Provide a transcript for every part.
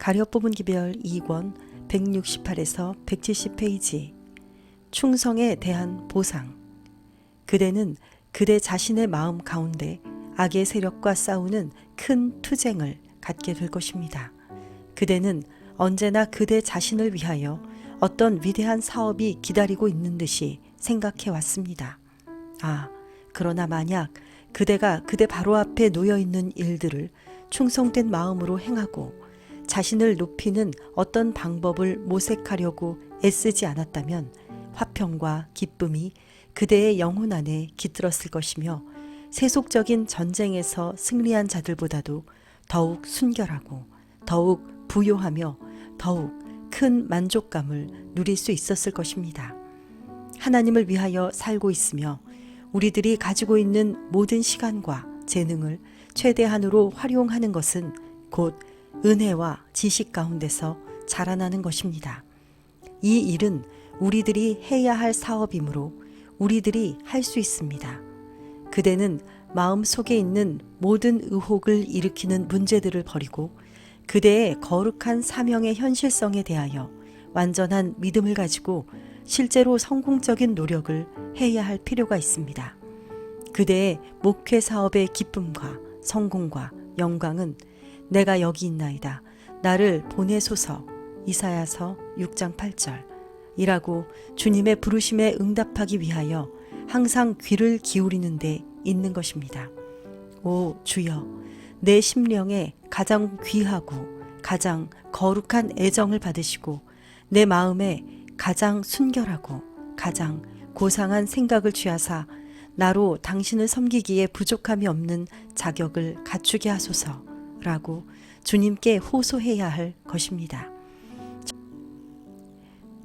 가려 뽑은 기별 2권 168에서 170페이지. 충성에 대한 보상. 그대는 그대 자신의 마음 가운데 악의 세력과 싸우는 큰 투쟁을 갖게 될 것입니다. 그대는 언제나 그대 자신을 위하여 어떤 위대한 사업이 기다리고 있는 듯이 생각해 왔습니다. 그러나 만약 그대가 그대 바로 앞에 놓여 있는 일들을 충성된 마음으로 행하고 자신을 높이는 어떤 방법을 모색하려고 애쓰지 않았다면 화평과 기쁨이 그대의 영혼 안에 깃들었을 것이며 세속적인 전쟁에서 승리한 자들보다도 더욱 순결하고 더욱 부요하며 더욱 큰 만족감을 누릴 수 있었을 것입니다. 하나님을 위하여 살고 있으며 우리들이 가지고 있는 모든 시간과 재능을 최대한으로 활용하는 것은 곧 은혜와 지식 가운데서 자라나는 것입니다. 이 일은 우리들이 해야 할 사업이므로 우리들이 할 수 있습니다. 그대는 마음속에 있는 모든 의혹을 일으키는 문제들을 버리고 그대의 거룩한 사명의 현실성에 대하여 완전한 믿음을 가지고 실제로 성공적인 노력을 해야 할 필요가 있습니다. 그대의 목회 사업의 기쁨과 성공과 영광은 내가 여기 있나이다. 나를 보내소서. 이사야서 6장 8절 이라고 주님의 부르심에 응답하기 위하여 항상 귀를 기울이는 데 있는 것입니다. 오 주여, 내 심령에 가장 귀하고 가장 거룩한 애정을 받으시고 내 마음에 가장 순결하고 가장 고상한 생각을 취하사 나로 당신을 섬기기에 부족함이 없는 자격을 갖추게 하소서라고 주님께 호소해야 할 것입니다.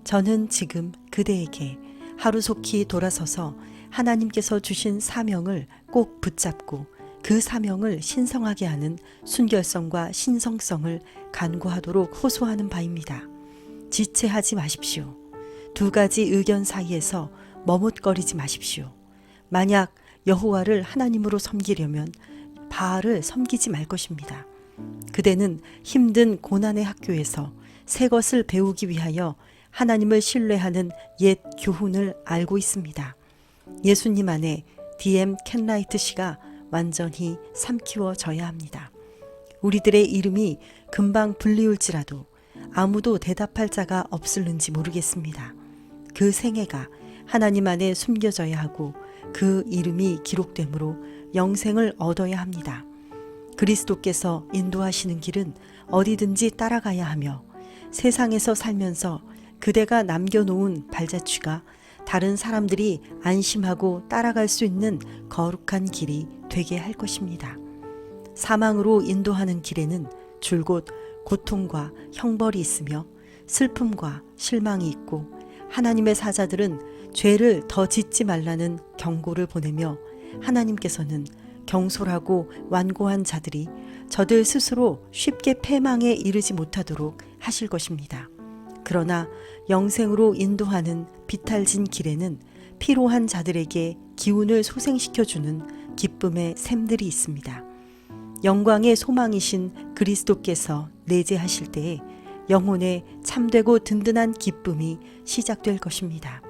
저는 지금 그대에게 하루속히 돌아서서 하나님께서 주신 사명을 꼭 붙잡고 그 사명을 신성하게 하는 순결성과 신성성을 간구하도록 호소하는 바입니다. 지체하지 마십시오. 두 가지 의견 사이에서 머뭇거리지 마십시오. 만약 여호와를 하나님으로 섬기려면 바알을 섬기지 말 것입니다. 그대는 힘든 고난의 학교에서 새 것을 배우기 위하여 하나님을 신뢰하는 옛 교훈을 알고 있습니다. 예수님 안에 D.M. 켄라이트 씨가 완전히 삼키워져야 합니다. 우리들의 이름이 금방 불리울지라도 아무도 대답할 자가 없을는지 모르겠습니다. 그 생애가 하나님 안에 숨겨져야 하고 그 이름이 기록되므로 영생을 얻어야 합니다. 그리스도께서 인도하시는 길은 어디든지 따라가야 하며 세상에서 살면서 그대가 남겨놓은 발자취가 다른 사람들이 안심하고 따라갈 수 있는 거룩한 길이 되게 할 것입니다. 사망으로 인도하는 길에는 줄곧 고통과 형벌이 있으며 슬픔과 실망이 있고 하나님의 사자들은 죄를 더 짓지 말라는 경고를 보내며 하나님께서는 경솔하고 완고한 자들이 저들 스스로 쉽게 패망에 이르지 못하도록 하실 것입니다. 그러나 영생으로 인도하는 비탈진 길에는 피로한 자들에게 기운을 소생시켜주는 기쁨의 샘들이 있습니다. 영광의 소망이신 그리스도께서 내재하실 때에 영혼에 참되고 든든한 기쁨이 시작될 것입니다.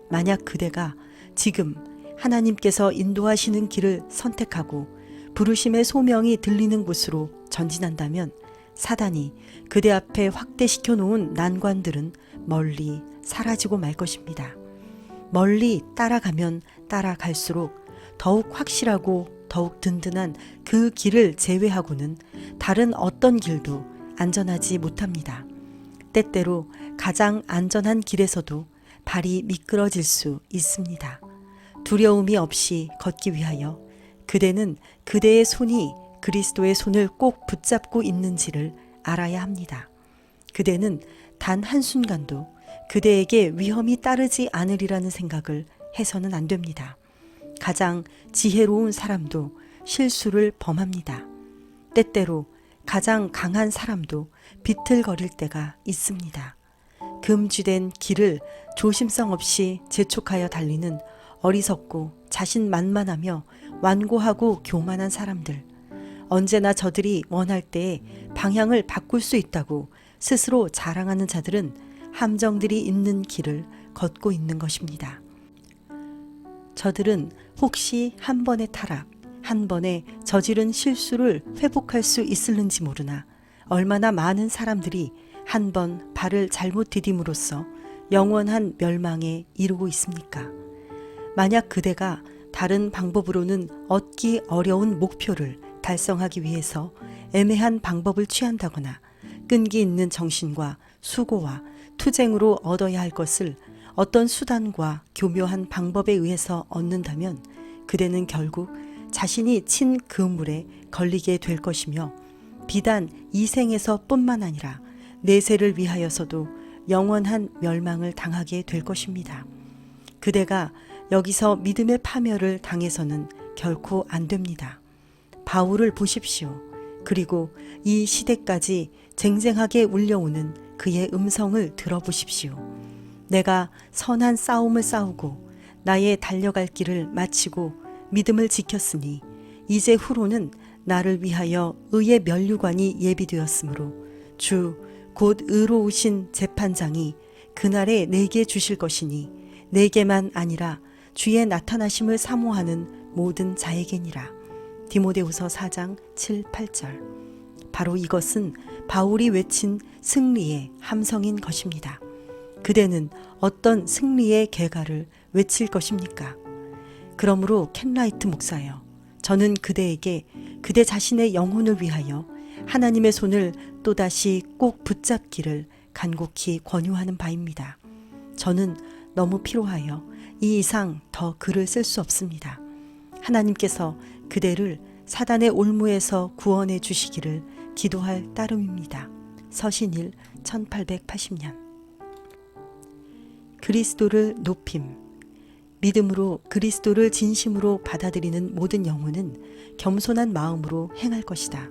만약 그대가 지금 하나님께서 인도하시는 길을 선택하고 부르심의 소명이 들리는 곳으로 전진한다면 사단이 그대 앞에 확대시켜 놓은 난관들은 멀리 사라지고 말 것입니다. 멀리 따라가면 따라갈수록 더욱 확실하고 더욱 든든한 그 길을 제외하고는 다른 어떤 길도 안전하지 못합니다. 때때로 가장 안전한 길에서도 발이 미끄러질 수 있습니다. 두려움이 없이 걷기 위하여 그대는 그대의 손이 그리스도의 손을 꼭 붙잡고 있는지를 알아야 합니다. 그대는 단 한순간도 그대에게 위험이 따르지 않으리라는 생각을 해서는 안 됩니다. 가장 지혜로운 사람도 실수를 범합니다. 때때로 가장 강한 사람도 비틀거릴 때가 있습니다. 금지된 길을 조심성 없이 재촉하여 달리는 어리석고 자신만만하며 완고하고 교만한 사람들, 언제나 저들이 원할 때에 방향을 바꿀 수 있다고 스스로 자랑하는 자들은 함정들이 있는 길을 걷고 있는 것입니다. 저들은 혹시 한 번의 타락, 한 번에 저지른 실수를 회복할 수 있을는지 모르나 얼마나 많은 사람들이 한 번 발을 잘못 디딤으로써 영원한 멸망에 이르고 있습니까? 만약 그대가 다른 방법으로는 얻기 어려운 목표를 달성하기 위해서 애매한 방법을 취한다거나 끈기 있는 정신과 수고와 투쟁으로 얻어야 할 것을 어떤 수단과 교묘한 방법에 의해서 얻는다면 그대는 결국 자신이 친 그물에 걸리게 될 것이며 비단 이 생에서 뿐만 아니라 내세를 위하여서도 영원한 멸망을 당하게 될 것입니다. 그대가 여기서 믿음의 파멸을 당해서는 결코 안 됩니다. 바울을 보십시오. 그리고 이 시대까지 쟁쟁하게 울려오는 그의 음성을 들어보십시오. 내가 선한 싸움을 싸우고 나의 달려갈 길을 마치고 믿음을 지켰으니 이제 후로는 나를 위하여 의의 면류관이 예비되었으므로 주 곧 의로우신 재판장이 그날에 내게 주실 것이니 내게만 아니라 주의 나타나심을 사모하는 모든 자에게니라. 디모데후서 4장 7, 8절. 바로 이것은 바울이 외친 승리의 함성인 것입니다. 그대는 어떤 승리의 계가를 외칠 것입니까? 그러므로 켄라이트 목사여, 저는 그대에게 그대 자신의 영혼을 위하여 하나님의 손을 또다시 꼭 붙잡기를 간곡히 권유하는 바입니다. 저는 너무 피로하여 이 이상 더 글을 쓸 수 없습니다. 하나님께서 그대를 사단의 올무에서 구원해 주시기를 기도할 따름입니다. 서신일 1880년. 그리스도를 높임. 믿음으로 그리스도를 진심으로 받아들이는 모든 영혼은 겸손한 마음으로 행할 것이다.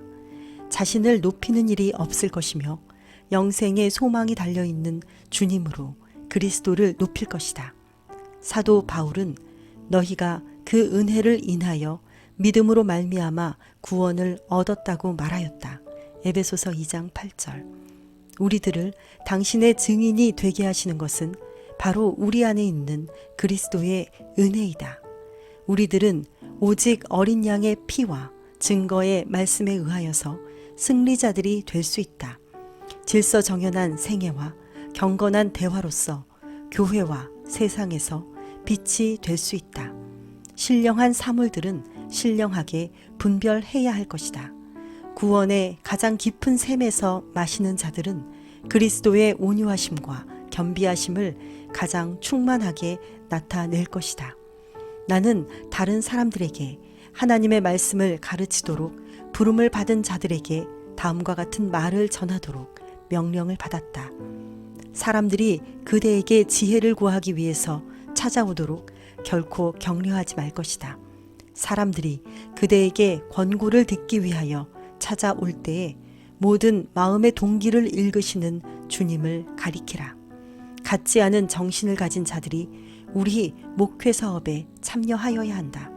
자신을 높이는 일이 없을 것이며 영생의 소망이 달려있는 주님으로 그리스도를 높일 것이다. 사도 바울은 너희가 그 은혜를 인하여 믿음으로 말미암아 구원을 얻었다고 말하였다. 에베소서 2장 8절. 우리들을 당신의 증인이 되게 하시는 것은 바로 우리 안에 있는 그리스도의 은혜이다. 우리들은 오직 어린 양의 피와 증거의 말씀에 의하여서 승리자들이 될 수 있다. 질서 정연한 생애와 경건한 대화로서 교회와 세상에서 빛이 될 수 있다. 신령한 사물들은 신령하게 분별해야 할 것이다. 구원의 가장 깊은 샘에서 마시는 자들은 그리스도의 온유하심과 겸비하심을 가장 충만하게 나타낼 것이다. 나는 다른 사람들에게 하나님의 말씀을 가르치도록 부름을 받은 자들에게 다음과 같은 말을 전하도록 명령을 받았다. 사람들이 그대에게 지혜를 구하기 위해서 찾아오도록 결코 격려하지 말 것이다. 사람들이 그대에게 권고를 듣기 위하여 찾아올 때에 모든 마음의 동기를 읽으시는 주님을 가리키라. 같지 않은 정신을 가진 자들이 우리 목회 사업에 참여하여야 한다.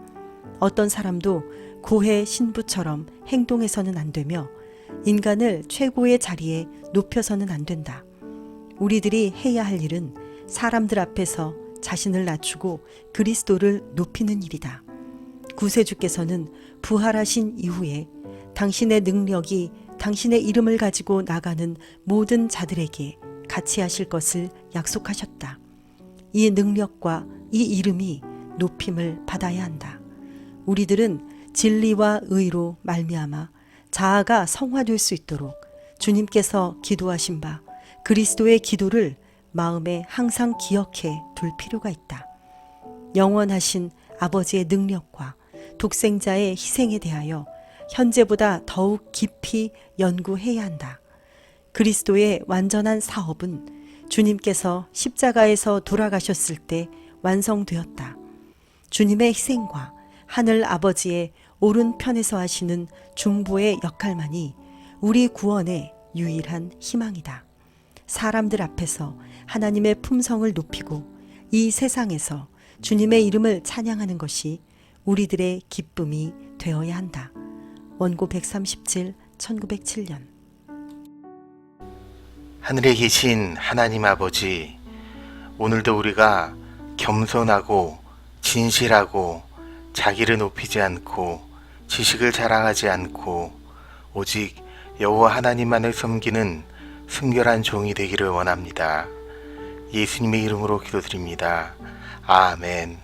어떤 사람도 고해 신부처럼 행동해서는 안 되며 인간을 최고의 자리에 높여서는 안 된다. 우리들이 해야 할 일은 사람들 앞에서 자신을 낮추고 그리스도를 높이는 일이다. 구세주께서는 부활하신 이후에 당신의 능력이 당신의 이름을 가지고 나가는 모든 자들에게 같이 하실 것을 약속하셨다. 이 능력과 이 이름이 높임을 받아야 한다. 우리들은 진리와 의로 말미암아 자아가 성화될 수 있도록 주님께서 기도하신 바 그리스도의 기도를 마음에 항상 기억해 둘 필요가 있다. 영원하신 아버지의 능력과 독생자의 희생에 대하여 현재보다 더욱 깊이 연구해야 한다. 그리스도의 완전한 사업은 주님께서 십자가에서 돌아가셨을 때 완성되었다. 주님의 희생과 하늘 아버지의 오른편에서 하시는 중보의 역할만이 우리 구원의 유일한 희망이다. 사람들 앞에서 하나님의 품성을 높이고 이 세상에서 주님의 이름을 찬양하는 것이 우리들의 기쁨이 되어야 한다. 원고 137, 1907년. 하늘에 계신 하나님 아버지, 오늘도 우리가 겸손하고 진실하고 자기를 높이지 않고 지식을 자랑하지 않고 오직 여호와 하나님만을 섬기는 순결한 종이 되기를 원합니다. 예수님의 이름으로 기도드립니다. 아멘.